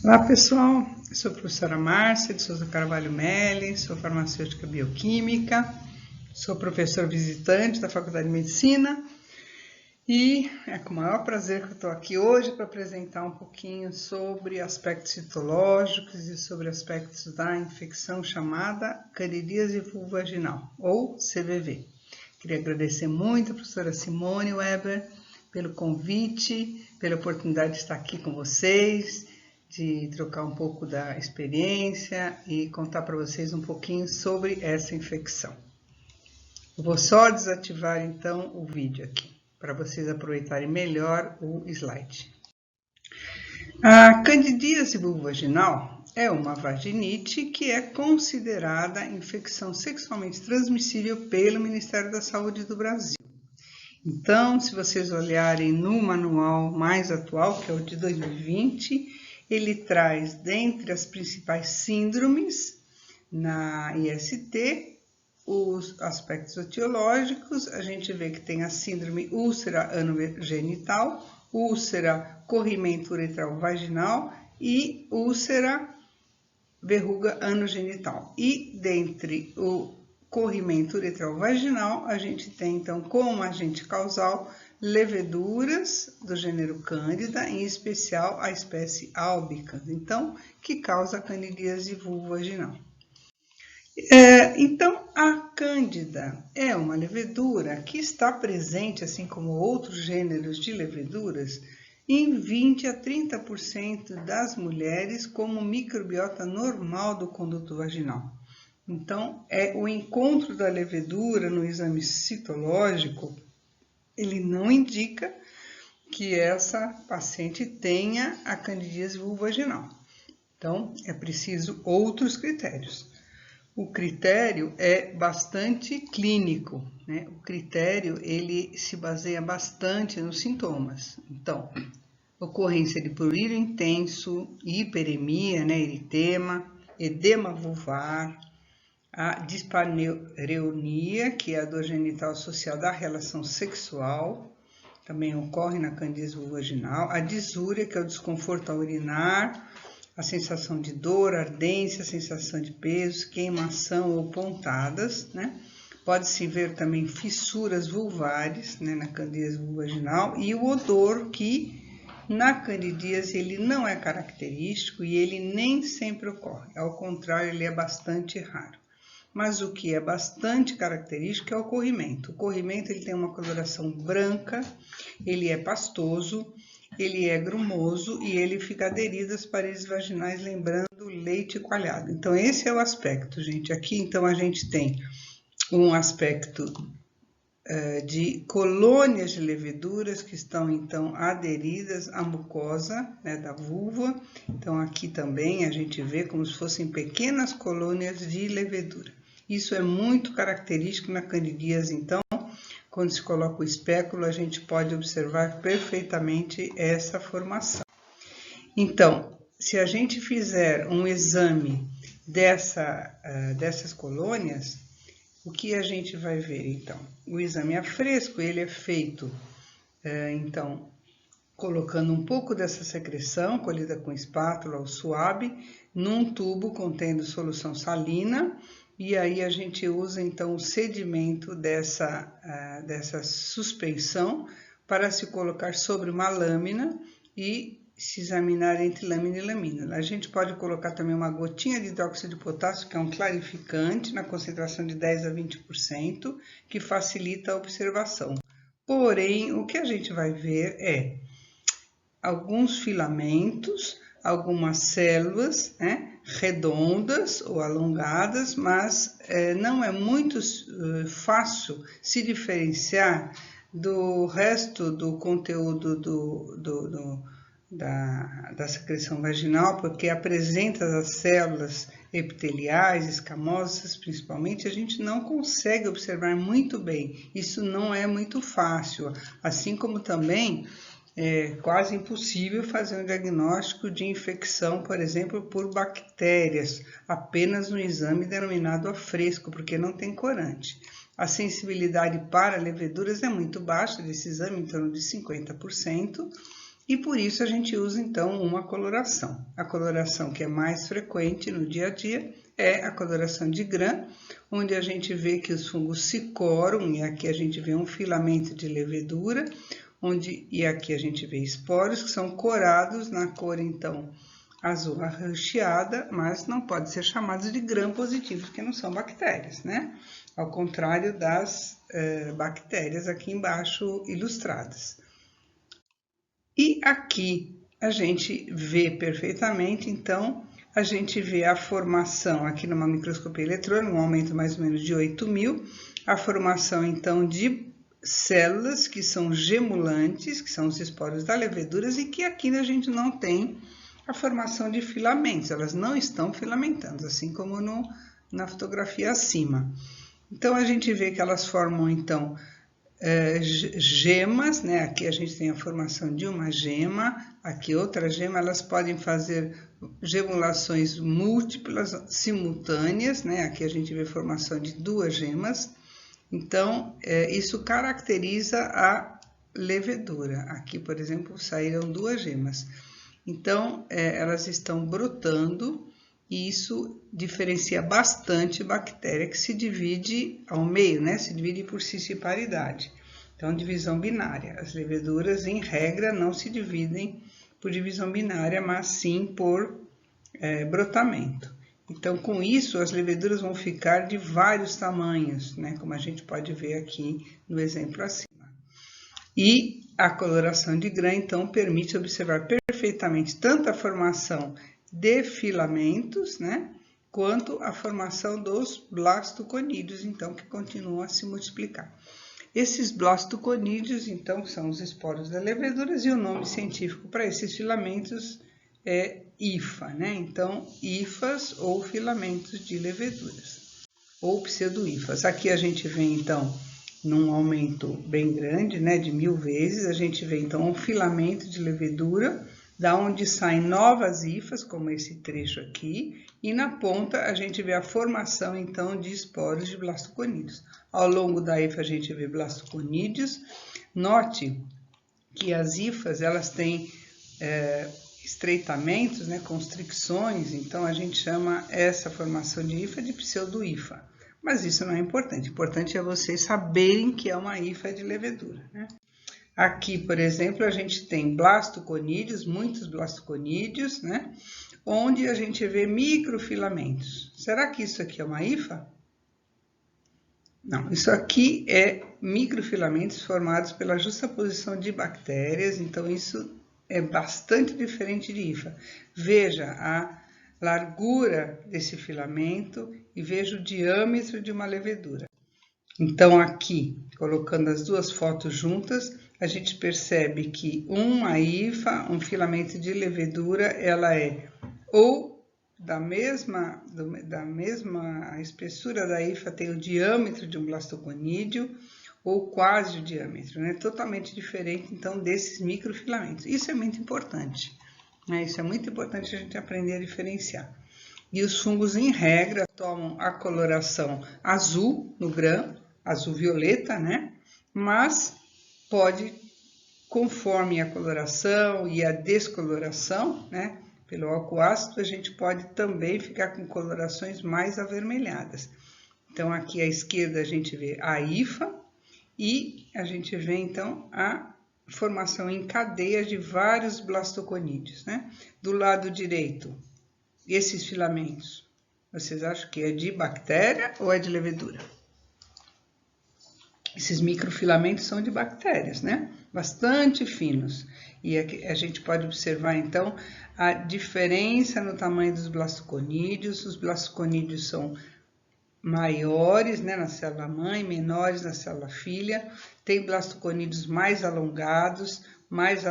Olá pessoal, eu sou a professora Márcia de Souza Carvalho Melli, sou farmacêutica bioquímica, sou professora visitante da Faculdade de Medicina e é com o maior prazer que eu estou aqui hoje para apresentar um pouquinho sobre aspectos citológicos e sobre aspectos da infecção chamada candidíase vulvovaginal ou CVV. Queria agradecer muito a professora Simone Weber pelo convite, pela oportunidade de estar aqui com vocês, de trocar um pouco da experiência e contar para vocês um pouquinho sobre essa infecção. Eu vou só desativar então o vídeo aqui, para vocês aproveitarem melhor o slide. A candidíase vulvovaginal é uma vaginite que é considerada infecção sexualmente transmissível pelo Ministério da Saúde do Brasil. Então, se vocês olharem no manual mais atual, que é o de 2020, ele traz, dentre as principais síndromes na IST, os aspectos etiológicos. A gente vê que tem a síndrome úlcera anogenital, úlcera corrimento uretral vaginal e úlcera verruga anogenital. E dentre o corrimento uretral vaginal, a gente tem então como agente causal leveduras do gênero Cândida, em especial a espécie albicans, então, que causa a candidíase vulvovaginal. Então, a Cândida é uma levedura que está presente, assim como outros gêneros de leveduras, em 20 a 30% das mulheres como microbiota normal do conduto vaginal. Então, o encontro da levedura no exame citológico, ele não indica que essa paciente tenha a candidíase vulvovaginal. Então, é preciso outros critérios. O critério é bastante clínico, né? O critério, ele se baseia bastante nos sintomas. Então, ocorrência de prurito intenso, hiperemia, né? Eritema, edema vulvar, a dispareunia, que é a dor genital associada à relação sexual, também ocorre na candidíase vulvovaginal, a disúria, que é o desconforto ao urinar, a sensação de dor, ardência, a sensação de peso, queimação ou pontadas, né? Pode-se ver também fissuras vulvares, né, na candidíase vulvovaginal, e o odor, que na candidíase ele não é característico e ele nem sempre ocorre, ao contrário, ele é bastante raro. Mas o que é bastante característico é o corrimento. O corrimento ele tem uma coloração branca, ele é pastoso, ele é grumoso e ele fica aderido às paredes vaginais, lembrando leite coalhado. Então, esse é o aspecto, gente. Aqui, então, a gente tem um aspecto de colônias de leveduras que estão, então, aderidas à mucosa, né, da vulva. Então, aqui também a gente vê como se fossem pequenas colônias de levedura. Isso é muito característico na candidíase, então, quando se coloca o espéculo, a gente pode observar perfeitamente essa formação. Então, se a gente fizer um exame dessas colônias, o que a gente vai ver, então? O exame a fresco, ele é feito, então, colocando um pouco dessa secreção, colhida com espátula ou suave, num tubo contendo solução salina, e aí a gente usa então o sedimento dessa suspensão para se colocar sobre uma lâmina e se examinar entre lâmina e lâmina. A gente pode colocar também uma gotinha de hidróxido de potássio, que é um clarificante, na concentração de 10 a 20%, que facilita a observação. Porém, o que a gente vai ver é alguns filamentos, algumas células, né, redondas ou alongadas, mas não é muito fácil se diferenciar do resto do conteúdo da secreção vaginal, porque apresenta as células epiteliais, escamosas principalmente, a gente não consegue observar muito bem. Isso não é muito fácil, assim como também é quase impossível fazer um diagnóstico de infecção, por exemplo, por bactérias, apenas no exame denominado a fresco, porque não tem corante. A sensibilidade para leveduras é muito baixa desse exame, em torno de 50%, E por isso a gente usa então uma coloração. A coloração que é mais frequente no dia a dia é a coloração de Gram, onde a gente vê que os fungos se coram, e aqui a gente vê um filamento de levedura, e aqui a gente vê esporos que são corados na cor então azul arroxeada, mas não pode ser chamados de Gram positivos, porque não são bactérias, né? Ao contrário das bactérias aqui embaixo ilustradas. E aqui a gente vê perfeitamente, então, a gente vê a formação aqui numa microscopia eletrônica, um aumento mais ou menos de 8.000, a formação, então, de células que são gemulantes, que são os esporos da leveduras, e que aqui a gente não tem a formação de filamentos, elas não estão filamentando, assim como na fotografia acima. Então, a gente vê que elas formam, então, gemas, né? Aqui a gente tem a formação de uma gema, aqui outra gema, elas podem fazer gemulações múltiplas, simultâneas, né? Aqui a gente vê a formação de duas gemas, então isso caracteriza a levedura. Aqui, por exemplo, saíram duas gemas, então elas estão brotando. E isso diferencia bastante bactéria que se divide ao meio, né? Se divide por cisciparidade. Então, divisão binária. As leveduras, em regra, não se dividem por divisão binária, mas sim por brotamento. Então, com isso, as leveduras vão ficar de vários tamanhos, né? Como a gente pode ver aqui no exemplo acima. E a coloração de Gram, então, permite observar perfeitamente tanto a formação de filamentos, né, quanto a formação dos blastoconídeos, então, que continuam a se multiplicar. Esses blastoconídeos, então, são os esporos das leveduras, e o nome científico para esses filamentos é hifa, né? Então, hifas ou filamentos de leveduras, ou pseudo-hifas. Aqui a gente vê, então, num aumento bem grande, né, de 1000 vezes, a gente vê, então, um filamento de levedura, da onde saem novas hifas, como esse trecho aqui, e na ponta a gente vê a formação, então, de esporos de blastoconídeos. Ao longo da hifa a gente vê blastoconídeos. Note que as hifas, elas têm estreitamentos, né, constricções, então a gente chama essa formação de hifa de pseudo-hifa. Mas isso não é importante, o importante é vocês saberem que é uma hifa de levedura, né? Aqui, por exemplo, a gente tem blastoconídeos, muitos blastoconídeos, né? Onde a gente vê microfilamentos. Será que isso aqui é uma hifa? Não, isso aqui é microfilamentos formados pela justaposição de bactérias, então isso é bastante diferente de hifa. Veja a largura desse filamento e veja o diâmetro de uma levedura. Então, aqui, colocando as duas fotos juntas, a gente percebe que uma hifa, um filamento de levedura, ela é ou da mesma a espessura da hifa tem o diâmetro de um blastoconídeo, ou quase o diâmetro, né? Totalmente diferente, então, desses microfilamentos. Isso é muito importante, né? Isso é muito importante a gente aprender a diferenciar. E os fungos, em regra, tomam a coloração azul no Gram, azul-violeta, né? Mas pode, conforme a coloração e a descoloração, né? Pelo álcool ácido, a gente pode também ficar com colorações mais avermelhadas. Então, aqui à esquerda a gente vê a hifa e a gente vê, então, a formação em cadeia de vários blastoconídeos, né? Do lado direito, esses filamentos, vocês acham que é de bactéria ou é de levedura? Esses microfilamentos são de bactérias, né? Bastante finos. E aqui a gente pode observar, então, a diferença no tamanho dos blastoconídeos. Os blastoconídeos são maiores, né, na célula mãe, menores na célula filha. Tem blastoconídeos mais alongados, mais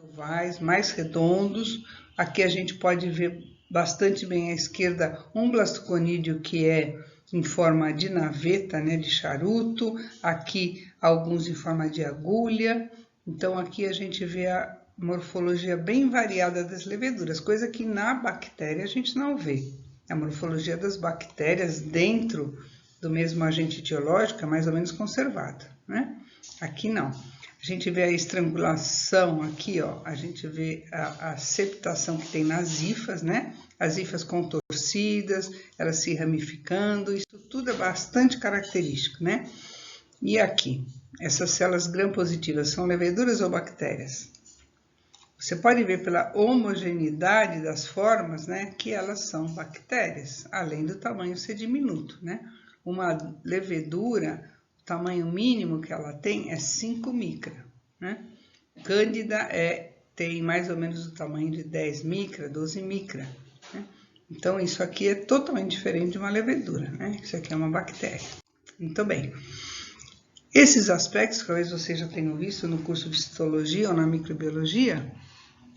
ovais, mais redondos. Aqui a gente pode ver bastante bem à esquerda um blastoconídeo que é em forma de naveta, né, de charuto, aqui alguns em forma de agulha. Então, aqui a gente vê a morfologia bem variada das leveduras, coisa que na bactéria a gente não vê. A morfologia das bactérias dentro do mesmo agente etiológico é mais ou menos conservada, né? Aqui não. A gente vê a estrangulação aqui, ó, a gente vê a septação que tem nas hifas, né? As hifas contorcidas, elas se ramificando, isso tudo é bastante característico, né? E aqui, essas células gram-positivas são leveduras ou bactérias? Você pode ver pela homogeneidade das formas, né, que elas são bactérias, além do tamanho ser diminuto, né? Uma levedura, o tamanho mínimo que ela tem é 5 micra, né? Cândida tem mais ou menos o tamanho de 10 micra, 12 micra, né? Então, isso aqui é totalmente diferente de uma levedura, né? Isso aqui é uma bactéria. Muito bem. Esses aspectos, talvez vocês já tenham visto no curso de citologia ou na microbiologia,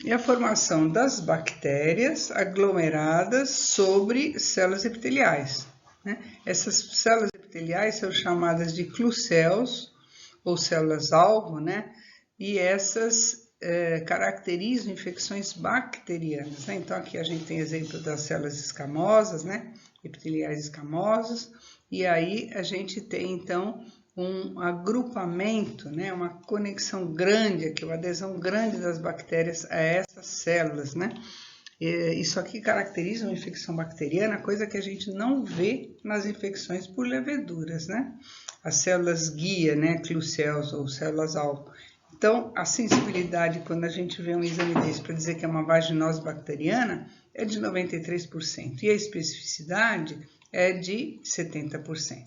é a formação das bactérias aglomeradas sobre células epiteliais, né? Essas células epiteliais são chamadas de clucéus ou células-alvo, né? E essas caracterizam infecções bacterianas, né? Então, aqui a gente tem exemplo das células escamosas, né? Epiteliais escamosos, e aí a gente tem, então, um agrupamento, né? Uma conexão grande aqui, uma adesão grande das bactérias a essas células, né? Isso aqui caracteriza uma infecção bacteriana, coisa que a gente não vê nas infecções por leveduras, né? As células guia, né? Clucéus ou células-alvo. Então, a sensibilidade, quando a gente vê um exame desse para dizer que é uma vaginose bacteriana, é de 93%. E a especificidade é de 70%.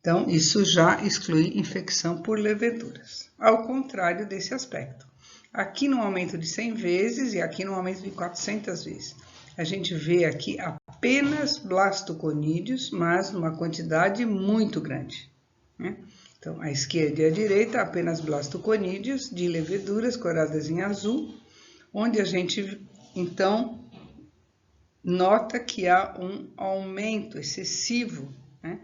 Então, isso já exclui infecção por leveduras. Ao contrário desse aspecto. Aqui no aumento de 100 vezes e aqui no aumento de 400 vezes. A gente vê aqui apenas blastoconídeos, mas numa quantidade muito grande, né? Então, à esquerda e à direita, apenas blastoconídeos de leveduras coradas em azul, onde a gente, então, nota que há um aumento excessivo, né,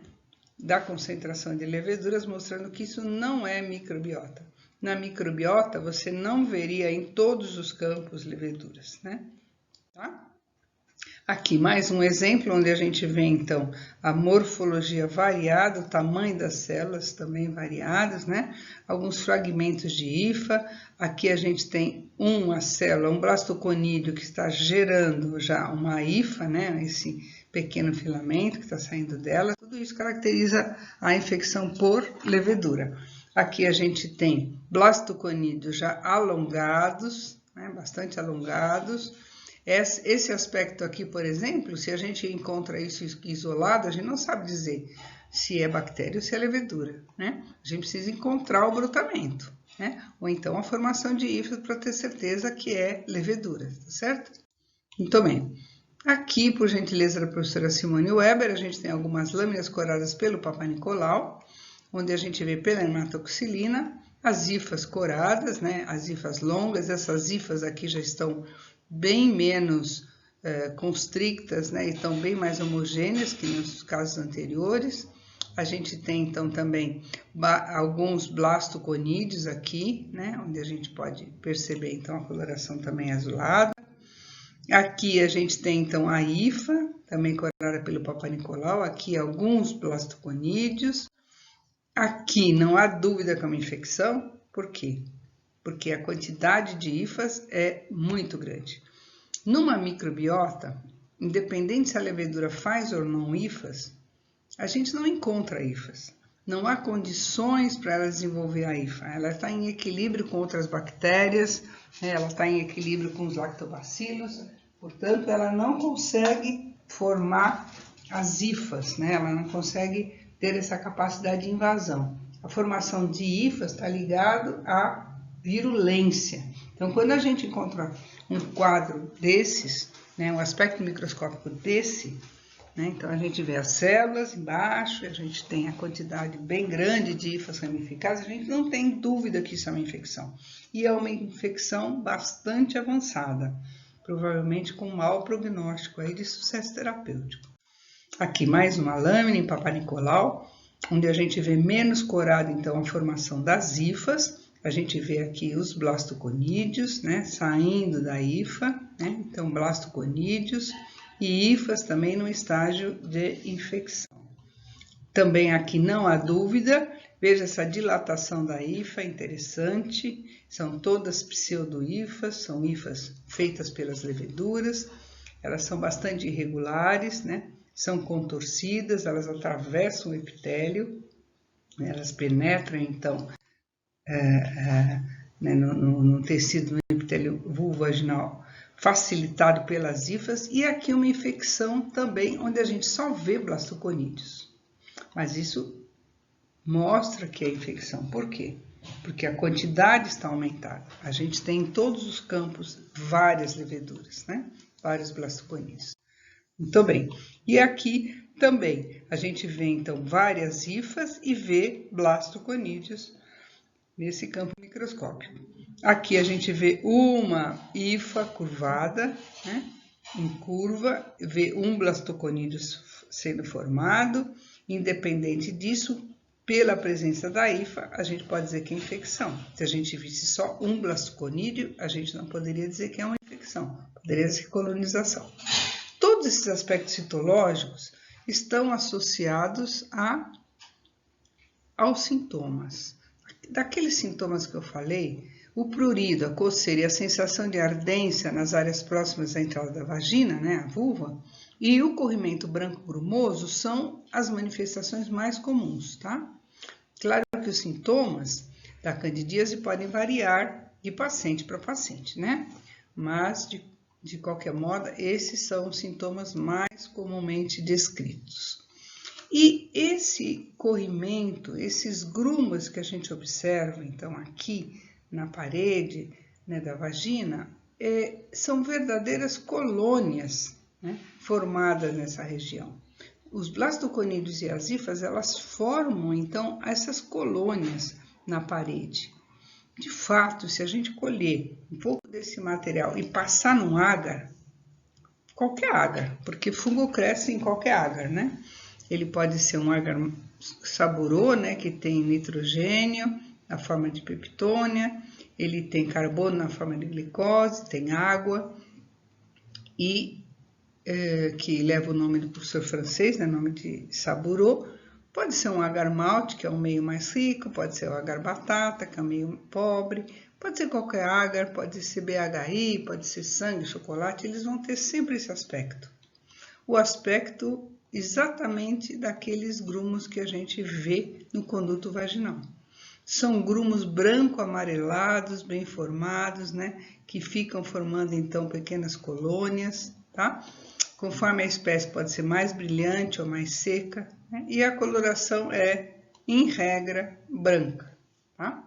da concentração de leveduras, mostrando que isso não é microbiota. Na microbiota, você não veria em todos os campos leveduras, né? Tá? Aqui, mais um exemplo onde a gente vê, então, a morfologia variada, o tamanho das células também variadas, né? Alguns fragmentos de hifa. Aqui a gente tem uma célula, um blastoconídeo que está gerando já uma hifa, né? Esse pequeno filamento que está saindo dela. Tudo isso caracteriza a infecção por levedura. Aqui a gente tem blastoconídeos já alongados, né? Bastante alongados. Esse aspecto aqui, por exemplo, se a gente encontra isso isolado, a gente não sabe dizer se é bactéria ou se é levedura, né? A gente precisa encontrar o brotamento, né? Ou então a formação de hifas para ter certeza que é levedura, tá certo? Muito bem. Aqui, por gentileza da professora Simone Weber, a gente tem algumas lâminas coradas pelo Papa Nicolau, onde a gente vê pela hematoxilina, as hifas coradas, né? As hifas longas, essas hifas aqui já estão bem menos constrictas, né, e estão bem mais homogêneas que nos casos anteriores. A gente tem, então, também alguns blastoconídeos aqui, né, onde a gente pode perceber, então, a coloração também azulada. Aqui a gente tem, então, a hifa, também corada pelo Papa Nicolau, aqui alguns blastoconídeos. Aqui não há dúvida que é uma infecção, por quê? Porque a quantidade de hifas é muito grande. Numa microbiota, independente se a levedura faz ou não hifas, a gente não encontra hifas. Não há condições para ela desenvolver a hifa. Ela está em equilíbrio com outras bactérias, ela está em equilíbrio com os lactobacilos, portanto, ela não consegue formar as hifas, né? Ela não consegue ter essa capacidade de invasão. A formação de hifas está ligado à virulência. Então, quando a gente encontra um quadro desses, né, um aspecto microscópico desse, né, então a gente vê as células embaixo, a gente tem a quantidade bem grande de hifas ramificadas, a gente não tem dúvida que isso é uma infecção. E é uma infecção bastante avançada, provavelmente com mau prognóstico aí de sucesso terapêutico. Aqui mais uma lâmina em Papa Nicolau, onde a gente vê menos corada, então, a formação das hifas. A gente vê aqui os blastoconídeos, né, saindo da hifa, né, então blastoconídeos e hifas também no estágio de infecção. Também aqui não há dúvida, Veja essa dilatação da hifa, interessante. São todas pseudo-hifas, são hifas feitas pelas leveduras. Elas são bastante irregulares, né? São contorcidas, elas atravessam o epitélio, elas penetram, então, né, no tecido, no epitélio vulvovaginal, facilitado pelas hifas. E aqui uma infecção também, onde a gente só vê blastoconídeos. Mas isso mostra que é infecção. Por quê? Porque a quantidade está aumentada. A gente tem em todos os campos várias leveduras, né? Vários blastoconídeos. Muito bem. E aqui também a gente vê, então, várias hifas e vê blastoconídeos nesse campo microscópico. Aqui a gente vê uma hifa curvada, né? Em curva, vê um blastoconídeo sendo formado. Independente disso, pela presença da hifa, a gente pode dizer que é infecção. Se a gente visse só um blastoconídeo, a gente não poderia dizer que é uma infecção, poderia ser colonização. Todos esses aspectos citológicos estão associados aos sintomas. Daqueles sintomas que eu falei, o prurido, a coceira e a sensação de ardência nas áreas próximas à entrada da vagina, né, a vulva, e o corrimento branco grumoso são as manifestações mais comuns, tá? Claro que os sintomas da candidíase podem variar de paciente para paciente, né? Mas, de qualquer modo, esses são os sintomas mais comumente descritos. E esse corrimento, esses grumos que a gente observa, então, aqui na parede, né, da vagina, são verdadeiras colônias, né, formadas nessa região. Os blastoconídeos e as hifas, elas formam, então, essas colônias na parede. De fato, se a gente colher um pouco desse material e passar num agar, qualquer agar, porque fungo cresce em qualquer agar, né? Ele pode ser um agar saburô, né, que tem nitrogênio na forma de peptônia, ele tem carbono na forma de glicose, tem água, e que leva o nome do professor francês, né, nome de saburô. Pode ser um agar malte, que é um meio mais rico, pode ser o agar batata, que é um meio pobre, pode ser qualquer agar, pode ser BHI, pode ser sangue, chocolate, eles vão ter sempre esse aspecto. O aspecto exatamente daqueles grumos que a gente vê no conduto vaginal. São grumos branco-amarelados, bem formados, né, que ficam formando então pequenas colônias, tá? Conforme a espécie pode ser mais brilhante ou mais seca, né? E a coloração é, em regra, branca, tá?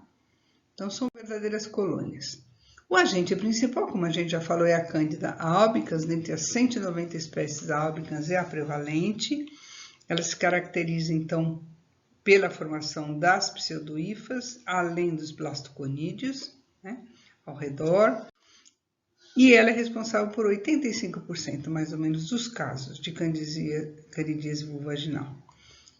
Então, são verdadeiras colônias. O agente principal, como a gente já falou, é a Cândida albicans. Dentre as 190 espécies, a albicans é a prevalente. Ela se caracteriza, então, pela formação das pseudohifas, além dos blastoconídeos, né, ao redor. E ela é responsável por 85%, mais ou menos, dos casos de candidíase vulvovaginal.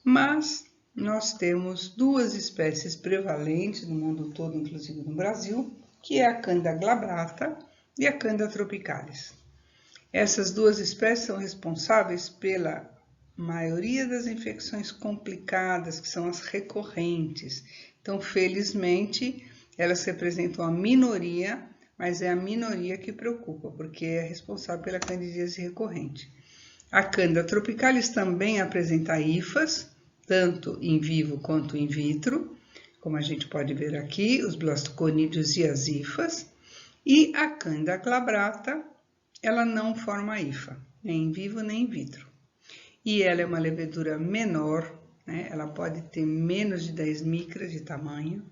Mas nós temos duas espécies prevalentes no mundo todo, inclusive no Brasil, que é a Cândida glabrata e a Cândida tropicalis. Essas duas espécies são responsáveis pela maioria das infecções complicadas, que são as recorrentes. Então, felizmente, elas representam a minoria, mas é a minoria que preocupa, porque é responsável pela candidíase recorrente. A Cândida tropicalis também apresenta hifas, tanto em vivo quanto in vitro, como a gente pode ver aqui, os blastoconídeos e as hifas. E a Cândida glabrata, ela não forma hifa, nem em vivo nem in vitro. E ela é uma levedura menor, né? Ela pode ter menos de 10 micras de tamanho,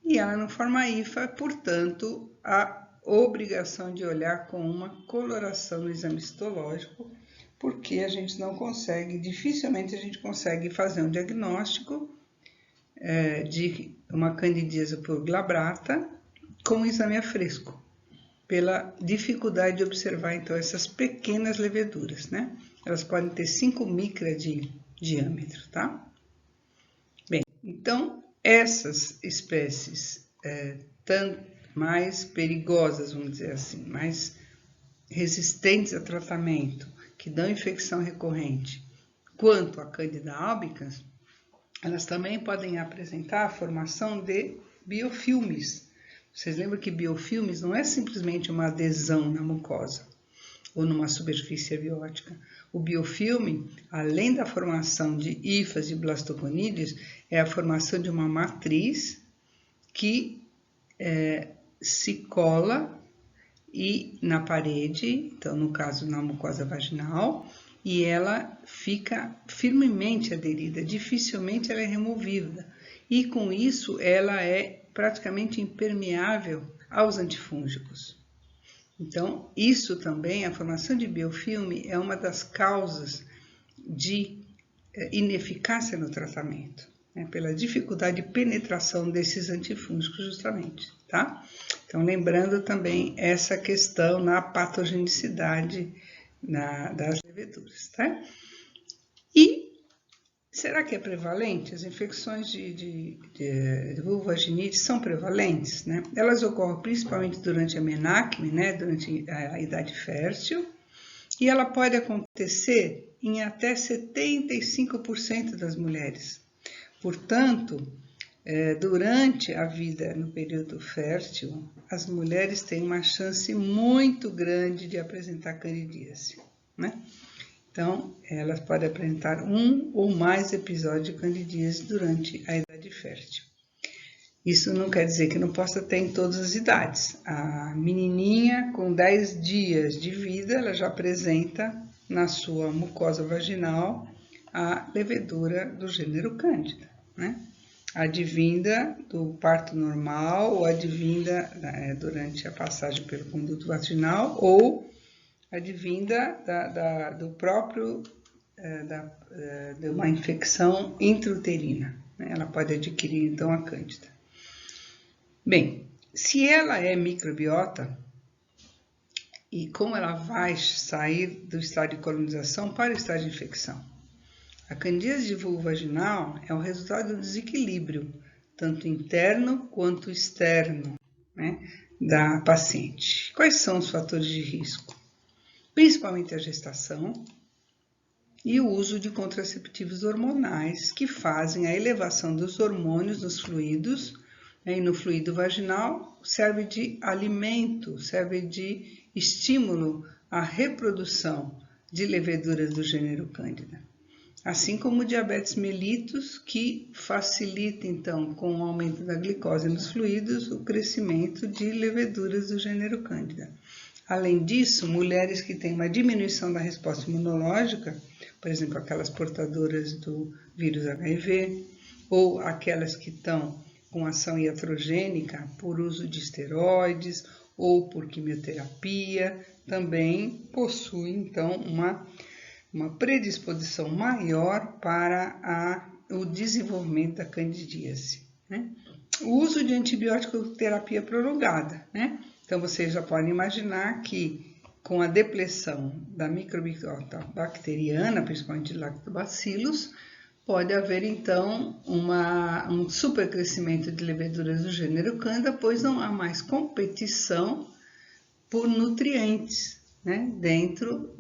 e ela não forma hifa, portanto, a obrigação de olhar com uma coloração no exame histológico, porque a gente não consegue, dificilmente a gente consegue fazer um diagnóstico de uma candidíase por glabrata com o exame a fresco, pela dificuldade de observar, então, essas pequenas leveduras, né? Elas podem ter 5 micras de diâmetro, tá? Bem, então, essas espécies mais perigosas, vamos dizer assim, mais resistentes a tratamento, que dão infecção recorrente, quanto a Cândida albicans, elas também podem apresentar a formação de biofilmes. Vocês lembram que biofilmes não é simplesmente uma adesão na mucosa ou numa superfície abiótica. O biofilme, além da formação de hifas e blastoconídeos, é a formação de uma matriz que se cola na parede, então no caso na mucosa vaginal, e ela fica firmemente aderida, dificilmente ela é removida. E com isso ela é praticamente impermeável aos antifúngicos. Então, isso também, a formação de biofilme é uma das causas de ineficácia no tratamento, né, pela dificuldade de penetração desses antifúngicos justamente, tá? Então, lembrando também essa questão na patogenicidade das leveduras, tá? E será que é prevalente? As infecções de vulvovaginite são prevalentes, né? Elas ocorrem principalmente durante a menacme, né? Durante a idade fértil, e ela pode acontecer em até 75% das mulheres. Portanto, durante a vida no período fértil, as mulheres têm uma chance muito grande de apresentar candidíase, né? Então, elas podem apresentar um ou mais episódios de candidíase durante a idade fértil. Isso não quer dizer que não possa ter em todas as idades. A menininha com 10 dias de vida, ela já apresenta na sua mucosa vaginal a levedura do gênero Cândida, né? Advinda do parto normal ou advinda durante a passagem pelo conduto vaginal ou advinda do próprio de uma infecção intrauterina, né? Ela pode adquirir então a Cândida. Bem, se ela é microbiota e como ela vai sair do estado de colonização para o estado de infecção? A candidíase vulvovaginal é o resultado do desequilíbrio, tanto interno quanto externo, né, da paciente. Quais são os fatores de risco? Principalmente a gestação e o uso de contraceptivos hormonais que fazem a elevação dos hormônios nos fluidos, né, e no fluido vaginal serve de alimento, serve de estímulo à reprodução de leveduras do gênero Cândida. Assim como o diabetes mellitus, que facilita, então, com o aumento da glicose nos fluidos, o crescimento de leveduras do gênero Cândida. Além disso, mulheres que têm uma diminuição da resposta imunológica, por exemplo, aquelas portadoras do vírus HIV, ou aquelas que estão com ação iatrogênica por uso de esteroides ou por quimioterapia, também possuem, então, uma predisposição maior para o desenvolvimento da candidíase, né? O uso de antibiótico terapia prolongada, né? Então, vocês já podem imaginar que com a depressão da microbiota bacteriana, principalmente de lactobacillus, pode haver, então, um supercrescimento de leveduras do gênero Cândida, pois não há mais competição por nutrientes, né, dentro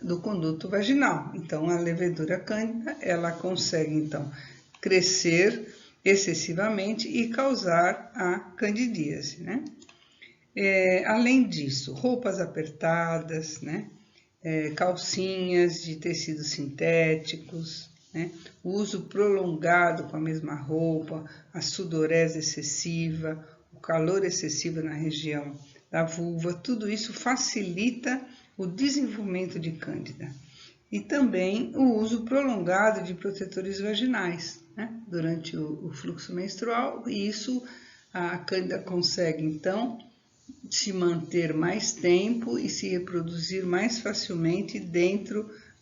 do conduto vaginal. Então, a levedura cândida, ela consegue, então, crescer excessivamente e causar a candidíase, né? Além disso, roupas apertadas, né, calcinhas de tecidos sintéticos, né, o uso prolongado com a mesma roupa, a sudorese excessiva, o calor excessivo na região da vulva, tudo isso facilita o desenvolvimento de cândida. E também o uso prolongado de protetores vaginais, né, durante o fluxo menstrual, e isso a cândida consegue, então, se manter mais tempo e se reproduzir mais facilmente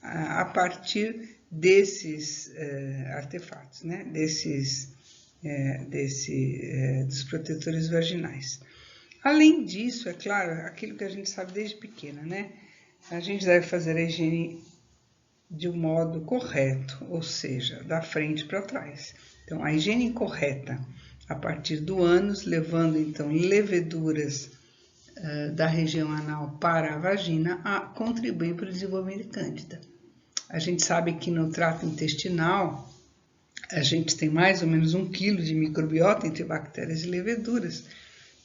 a partir desses artefatos, né, dos protetores vaginais. Além disso, é claro, aquilo que a gente sabe desde pequena, né? A gente deve fazer a higiene de um modo correto, ou seja, da frente para trás. Então, a higiene correta a partir do ânus, levando então leveduras da região anal para a vagina, contribuem para o desenvolvimento de cândida. A gente sabe que no trato intestinal, a gente tem mais ou menos 1 quilo de microbiota entre bactérias e leveduras.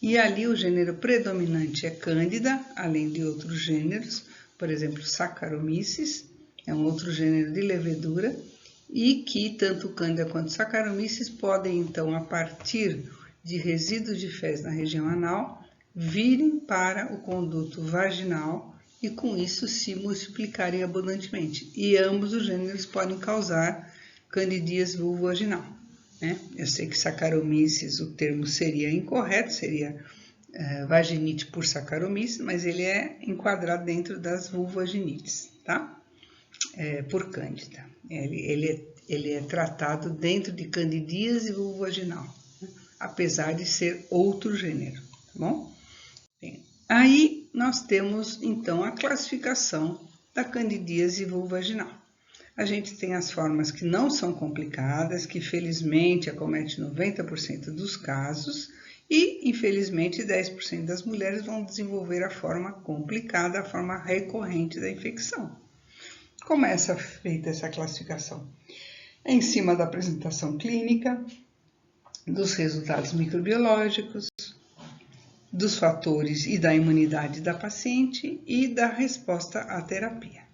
E ali o gênero predominante é Cândida, além de outros gêneros, por exemplo, Saccharomyces, é um outro gênero de levedura, e que tanto Cândida quanto Saccharomyces podem, então, a partir de resíduos de fezes na região anal, virem para o conduto vaginal e com isso se multiplicarem abundantemente. E ambos os gêneros podem causar candidíase vulvovaginal, né? Eu sei que Saccharomyces, o termo seria incorreto, seria vaginite por Saccharomyces, mas ele é enquadrado dentro das vulvovaginites, tá? Por Cândida. Ele é tratado dentro de candidíase vulvovaginal, né? Apesar de ser outro gênero, tá bom? Bem, aí nós temos então a classificação da candidíase vulvovaginal. A gente tem as formas que não são complicadas, que felizmente acomete 90% dos casos e infelizmente 10% das mulheres vão desenvolver a forma complicada, a forma recorrente da infecção. Como é feita essa classificação? É em cima da apresentação clínica, dos resultados microbiológicos, dos fatores e da imunidade da paciente e da resposta à terapia.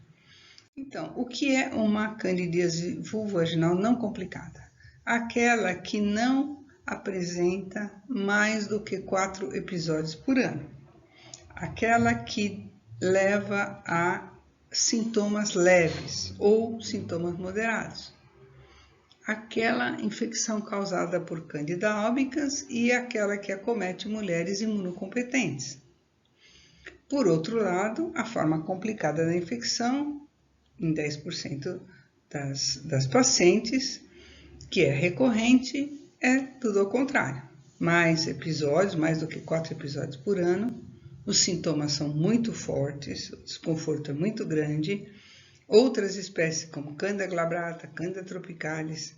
Então, o que é uma candidíase vulvovaginal não complicada? Aquela que não apresenta mais do que 4 episódios por ano. Aquela que leva a sintomas leves ou sintomas moderados. Aquela infecção causada por Candida albicans e aquela que acomete mulheres imunocompetentes. Por outro lado, a forma complicada da infecção, em 10% das pacientes, que é recorrente, é tudo ao contrário. Mais episódios, mais do que 4 episódios por ano, os sintomas são muito fortes, o desconforto é muito grande. Outras espécies, como Candida glabrata, Candida tropicalis,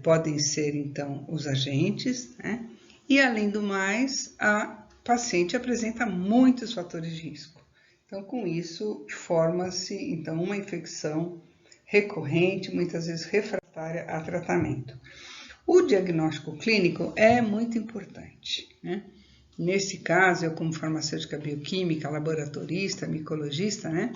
podem ser, então, os agentes, né? E, além do mais, a paciente apresenta muitos fatores de risco. Então, com isso, forma-se, então, uma infecção recorrente, muitas vezes refratária a tratamento. O diagnóstico clínico é muito importante, né? Nesse caso, eu como farmacêutica bioquímica, laboratorista, micologista, né?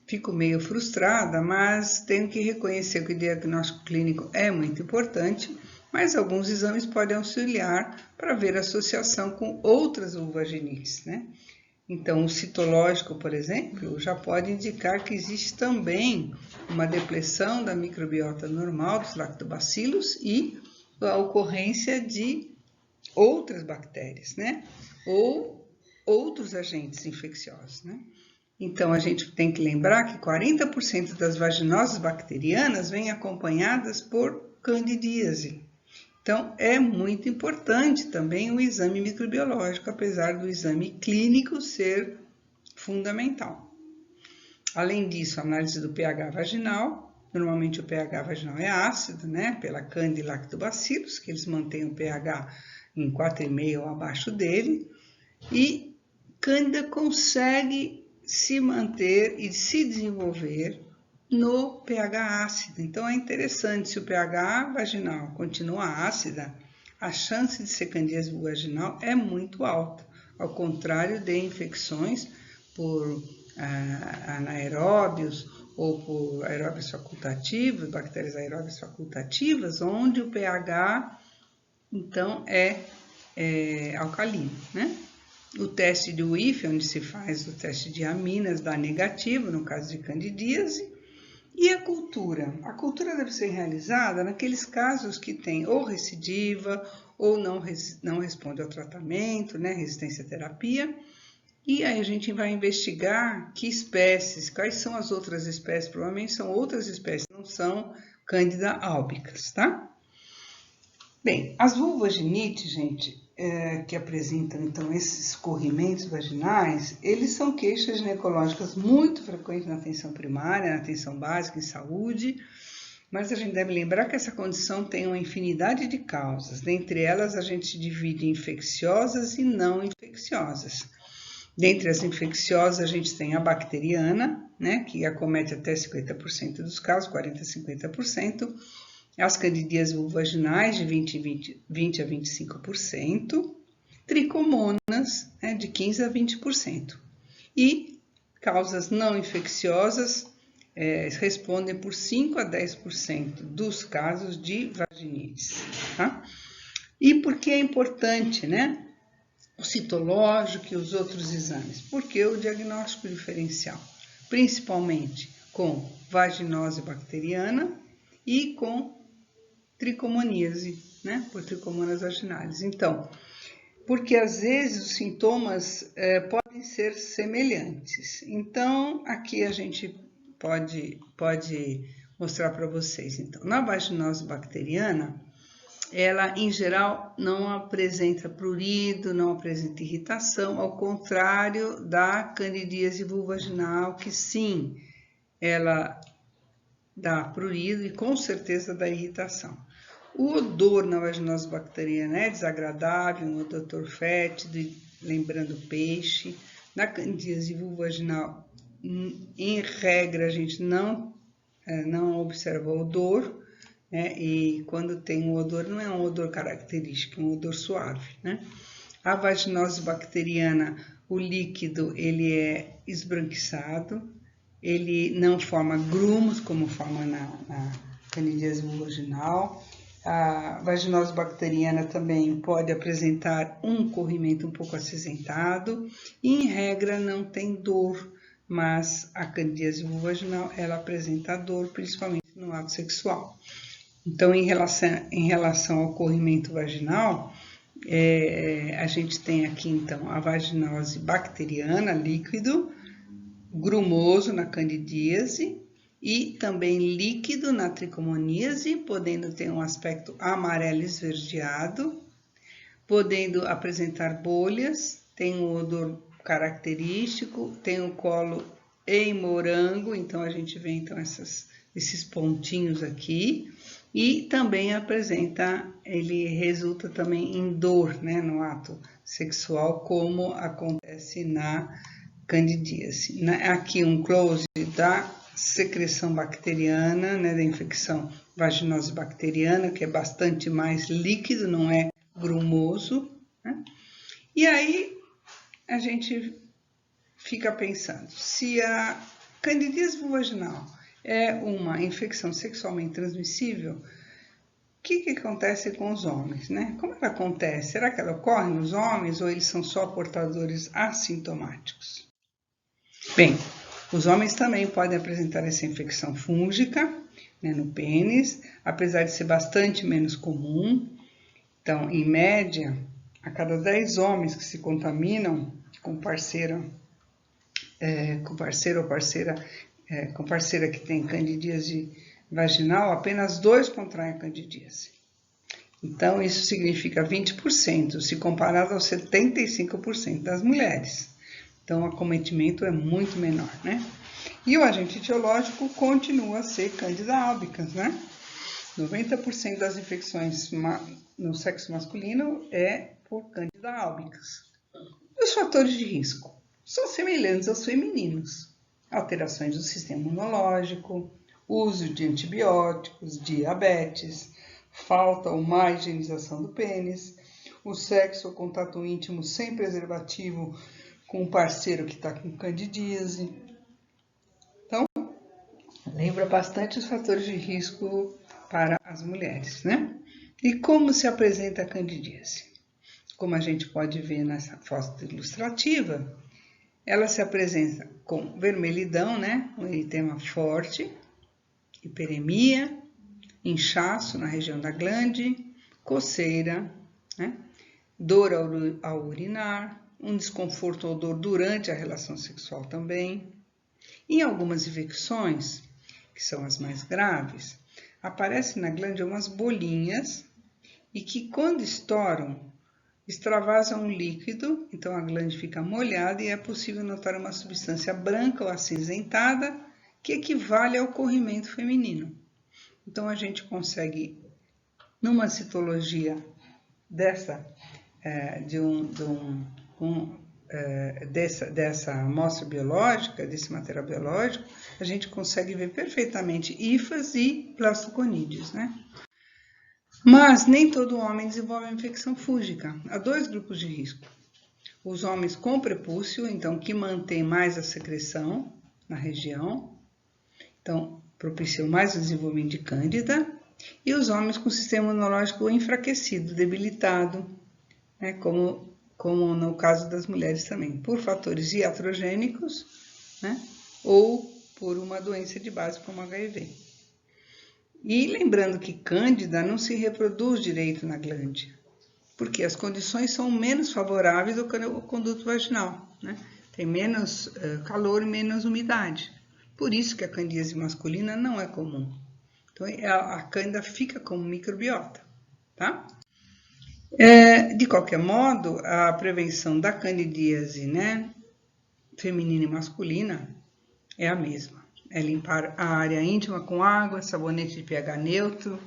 Fico meio frustrada, mas tenho que reconhecer que o diagnóstico clínico é muito importante, mas alguns exames podem auxiliar para ver a associação com outras vulvovaginites, né? Então, o citológico, por exemplo, já pode indicar que existe também uma depressão da microbiota normal dos lactobacilos e a ocorrência de outras bactérias, né? Ou outros agentes infecciosos, né? Então, a gente tem que lembrar que 40% das vaginoses bacterianas vêm acompanhadas por candidíase. Então, é muito importante também o exame microbiológico, apesar do exame clínico ser fundamental. Além disso, a análise do pH vaginal. Normalmente o pH vaginal é ácido, né? Pela Candida e lactobacillus, que eles mantêm o pH em 4,5 ou abaixo dele. E Candida consegue se manter e se desenvolver no pH ácido. Então, é interessante, se o pH vaginal continua ácida, a chance de ser candidíase vulvovaginal é muito alta, ao contrário de infecções por anaeróbios ou por aeróbios facultativos, bactérias aeróbias facultativas, onde o pH, então, é alcalino, né? O teste de WIF, onde se faz o teste de aminas, dá negativo, no caso de candidíase. E a cultura? A cultura deve ser realizada naqueles casos que tem ou recidiva, ou não responde ao tratamento, né, resistência à terapia. E aí a gente vai investigar que espécies, quais são as outras espécies, provavelmente são outras espécies, não são Candida albicans, tá? Bem, as vulvovaginites, gente, que apresentam, então, esses escorrimentos vaginais, eles são queixas ginecológicas muito frequentes na atenção primária, na atenção básica em saúde, mas a gente deve lembrar que essa condição tem uma infinidade de causas. Dentre elas, a gente divide em infecciosas e não infecciosas. Dentre as infecciosas, a gente tem a bacteriana, né, que acomete até 50% dos casos, 40% a 50%, as candidíases vulvovaginais de 20 a 25%, tricomonas, né, de 15 a 20%. E causas não infecciosas respondem por 5 a 10% dos casos de vaginite. Tá? E por que é importante, né? O citológico e os outros exames? Porque o diagnóstico diferencial, principalmente com vaginose bacteriana e com tricomoníase, né? Por tricomonas vaginalis. Então, porque às vezes os sintomas podem ser semelhantes. Então, aqui a gente pode mostrar para vocês. Então, na vaginose bacteriana, ela em geral não apresenta prurido, não apresenta irritação, ao contrário da candidíase vulvovaginal, que sim, ela dá prurido e com certeza dá irritação. O odor na vaginose bacteriana é desagradável, um odor fétido, lembrando peixe. Na candidíase vulvovaginal, em regra, a gente não observa odor, né? E quando tem um odor, não é um odor característico, é um odor suave, né? A vaginose bacteriana, o líquido, ele é esbranquiçado, ele não forma grumos, como forma na candidíase vulvovaginal. A vaginose bacteriana também pode apresentar um corrimento um pouco acinzentado e, em regra, não tem dor, mas a candidíase vulvovaginal, ela apresenta dor, principalmente no ato sexual. Então, em relação ao corrimento vaginal, a gente tem aqui, então, a vaginose bacteriana, líquido, grumoso na candidíase e também líquido na tricomoníase, podendo ter um aspecto amarelo esverdeado, podendo apresentar bolhas, tem um odor característico, tem um colo em morango, então a gente vê então esses pontinhos aqui, e também ele resulta também em dor, né, no ato sexual, como acontece na candidíase. Aqui um close da secreção bacteriana, né, da infecção vaginose bacteriana, que é bastante mais líquido, não é grumoso, né? E aí a gente fica pensando, se a candidíase vulvovaginal é uma infecção sexualmente transmissível, o que acontece com os homens, né? Como ela acontece? Será que ela ocorre nos homens ou eles são só portadores assintomáticos? Bem, os homens também podem apresentar essa infecção fúngica, né, no pênis, apesar de ser bastante menos comum. Então, em média, a cada 10 homens que se contaminam com parceira que tem candidíase vaginal, apenas 2 contraem a candidíase. Então, isso significa 20%, se comparado aos 75% das mulheres. Então, o acometimento é muito menor, né? E o agente etiológico continua a ser Candida albicans, né? 90% das infecções no sexo masculino é por Candida albicans. Os fatores de risco são semelhantes aos femininos. Alterações do sistema imunológico, uso de antibióticos, diabetes, falta ou má higienização do pênis, o sexo ou contato íntimo sem preservativo com o parceiro que está com candidíase. Então, lembra bastante os fatores de risco para as mulheres, né? E como se apresenta a candidíase? Como a gente pode ver nessa foto ilustrativa, ela se apresenta com vermelhidão, né? Um eritema forte, hiperemia, inchaço na região da glande, coceira, né? Dor ao urinar, um desconforto ou dor durante a relação sexual também. Em algumas infecções, que são as mais graves, aparecem na glande umas bolinhas e que, quando estouram, extravasam um líquido, então a glande fica molhada e é possível notar uma substância branca ou acinzentada que equivale ao corrimento feminino. Então, a gente consegue, numa citologia dessa amostra biológica, desse material biológico, a gente consegue ver perfeitamente hifas e plastoconídeos, né? Mas nem todo homem desenvolve a infecção fúngica. Há 2 grupos de risco. Os homens com prepúcio, então, que mantêm mais a secreção na região, então, propiciam mais o desenvolvimento de cândida, e os homens com sistema imunológico enfraquecido, debilitado, né, como no caso das mulheres também, por fatores iatrogênicos, né, ou por uma doença de base como HIV. E lembrando que cândida não se reproduz direito na glande, porque as condições são menos favoráveis ao conduto vaginal, né? Tem menos calor e menos umidade. Por isso que a candidíase masculina não é comum. Então, a cândida fica como microbiota, tá? De qualquer modo, a prevenção da candidíase, né, feminina e masculina é a mesma. É limpar a área íntima com água, sabonete de pH neutro,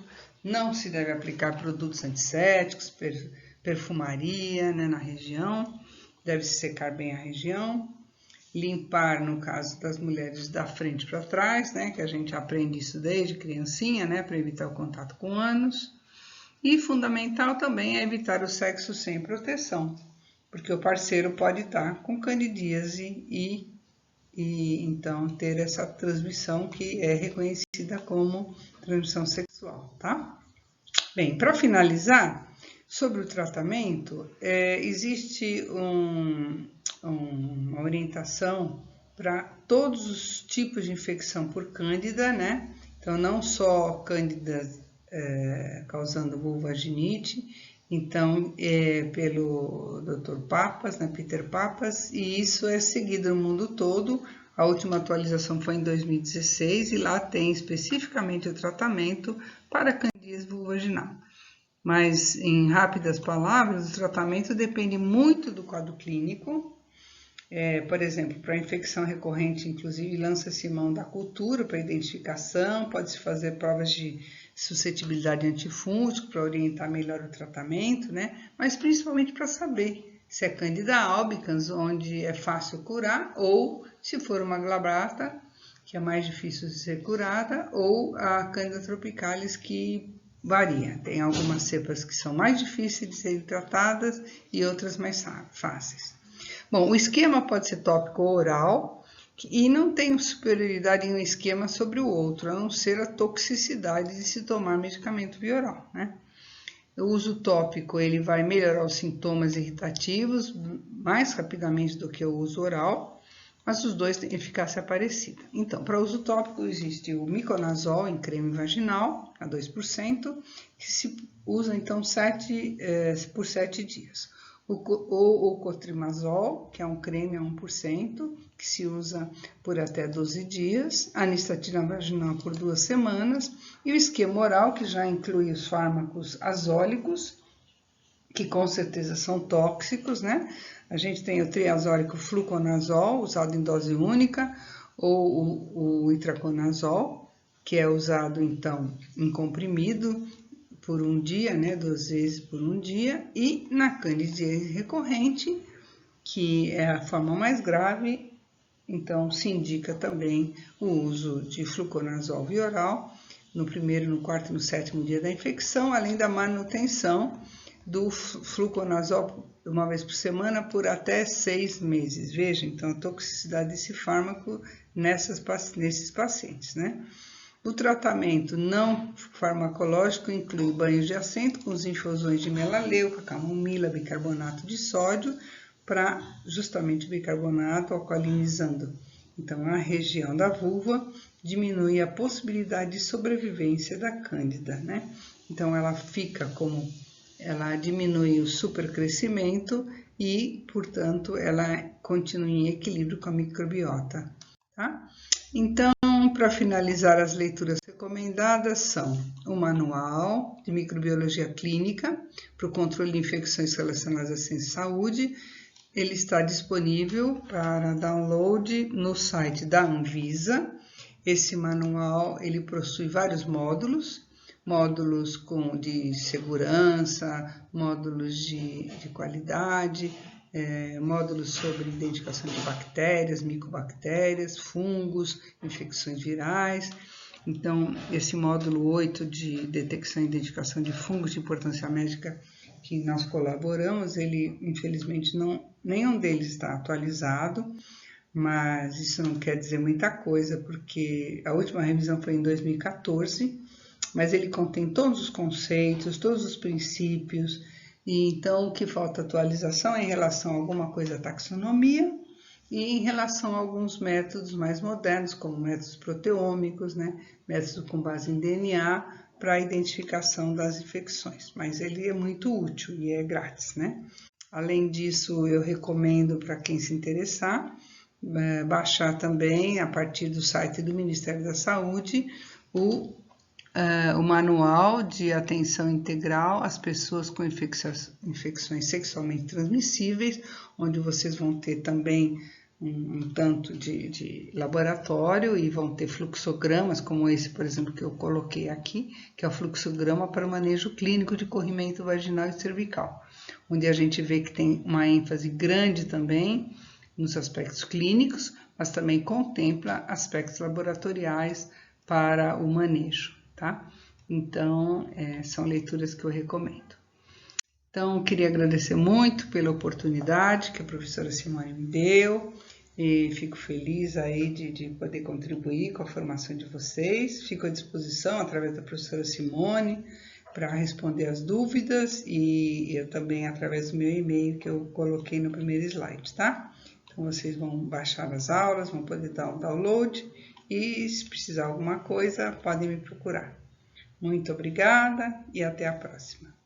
não se deve aplicar produtos antissépticos, perfumaria, né, na região, deve-se secar bem a região, limpar, no caso das mulheres, da frente para trás, né, que a gente aprende isso desde criancinha, né, para evitar o contato com ânus. E fundamental também é evitar o sexo sem proteção, porque o parceiro pode estar com candidíase e então ter essa transmissão que é reconhecida como transmissão sexual, tá? Bem, para finalizar, sobre o tratamento, existe uma orientação para todos os tipos de infecção por cândida, né? Então, não só cândida causando vulvaginite, então, pelo Dr. Papas, né, Peter Papas, e isso é seguido no mundo todo. A última atualização foi em 2016 e lá tem especificamente o tratamento para candidíase vulvaginal. Mas, em rápidas palavras, o tratamento depende muito do quadro clínico. Por exemplo, para infecção recorrente, inclusive, lança-se mão da cultura para identificação, pode-se fazer provas de suscetibilidade antifúngica para orientar melhor o tratamento, né? Mas principalmente para saber se é Candida albicans, onde é fácil curar, ou se for uma glabrata, que é mais difícil de ser curada, ou a Candida tropicalis, que varia. Tem algumas cepas que são mais difíceis de serem tratadas e outras mais fáceis. Bom, o esquema pode ser tópico ou oral e não tem superioridade em um esquema sobre o outro, a não ser a toxicidade de se tomar medicamento via oral, né? O uso tópico, ele vai melhorar os sintomas irritativos mais rapidamente do que o uso oral, mas os dois têm eficácia parecida. Então, para uso tópico, existe o miconazol em creme vaginal, a 2%, que se usa, então, por 7 dias. O cotrimazol, que é um creme a 1%, que se usa por até 12 dias, a anistatina vaginal por 2 semanas, e o esquema oral, que já inclui os fármacos azólicos, que com certeza são tóxicos, né? A gente tem o triazólico fluconazol, usado em dose única, ou o itraconazol, que é usado, então, em comprimido, por um dia, né, 2 vezes por um dia, e na candidíase recorrente, que é a forma mais grave, então se indica também o uso de fluconazol via oral no primeiro, no quarto e no 7º dia da infecção, além da manutenção do fluconazol uma vez por semana por até 6 meses. Veja, então, a toxicidade desse fármaco nesses pacientes, né? O tratamento não farmacológico inclui banhos de assento com as infusões de melaleuca, camomila, bicarbonato de sódio, para justamente o bicarbonato alcalinizando. Então, a região da vulva diminui a possibilidade de sobrevivência da cândida, né? Então, ela diminui o supercrescimento e, portanto, ela continua em equilíbrio com a microbiota, tá? Então, para finalizar, as leituras recomendadas são o Manual de Microbiologia Clínica para o controle de infecções relacionadas à ciência e saúde. Ele está disponível para download no site da Anvisa. Esse manual, ele possui vários módulos de segurança, módulos de qualidade, módulos sobre identificação de bactérias, micobactérias, fungos, infecções virais. Então, esse módulo 8 de detecção e identificação de fungos de importância médica que nós colaboramos, ele infelizmente nenhum deles está atualizado, mas isso não quer dizer muita coisa, porque a última revisão foi em 2014, mas ele contém todos os conceitos, todos os princípios, e então o que falta atualização é em relação a alguma coisa à taxonomia e em relação a alguns métodos mais modernos, como métodos proteômicos, né? Métodos com base em DNA, para a identificação das infecções, mas ele é muito útil e é grátis, né? Além disso, eu recomendo para quem se interessar, baixar também, a partir do site do Ministério da Saúde, o Manual de Atenção Integral às Pessoas com Infecções Sexualmente Transmissíveis, onde vocês vão ter também um tanto de laboratório e vão ter fluxogramas, como esse, por exemplo, que eu coloquei aqui, que é o fluxograma para o manejo clínico de corrimento vaginal e cervical, onde a gente vê que tem uma ênfase grande também nos aspectos clínicos, mas também contempla aspectos laboratoriais para o manejo, tá? Então, são leituras que eu recomendo. Então, queria agradecer muito pela oportunidade que a professora Simone me deu e fico feliz aí de poder contribuir com a formação de vocês. Fico à disposição através da professora Simone para responder as dúvidas e eu também através do meu e-mail que eu coloquei no primeiro slide, tá? Então, vocês vão baixar as aulas, vão poder dar o download e se precisar alguma coisa, podem me procurar. Muito obrigada e até a próxima.